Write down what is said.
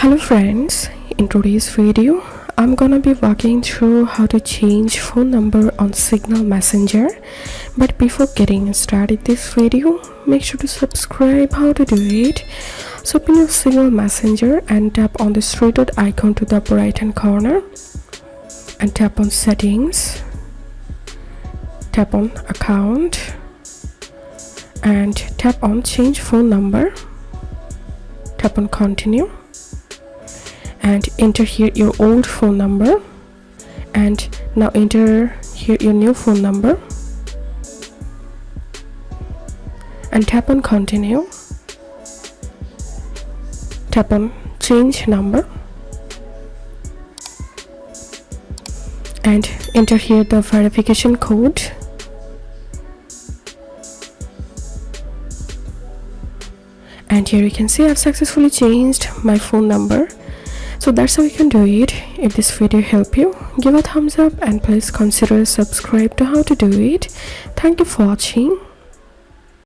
Hello friends, in today's video I'm gonna be walking through how to change phone number on Signal Messenger. But before getting started this video, make sure to subscribe. How to do it: so open your Signal Messenger and tap on this three dot icon to the upper right hand corner and tap on settings, tap on account and tap on change phone number, tap on continue and enter here your old phone number, and now enter here your new phone number and tap on continue, tap on change number and enter here the verification code and here you can see I've successfully changed my phone number. So that's how you can do it. If this video helped you, give a thumbs up and please consider subscribe to how to do it. Thank you for watching.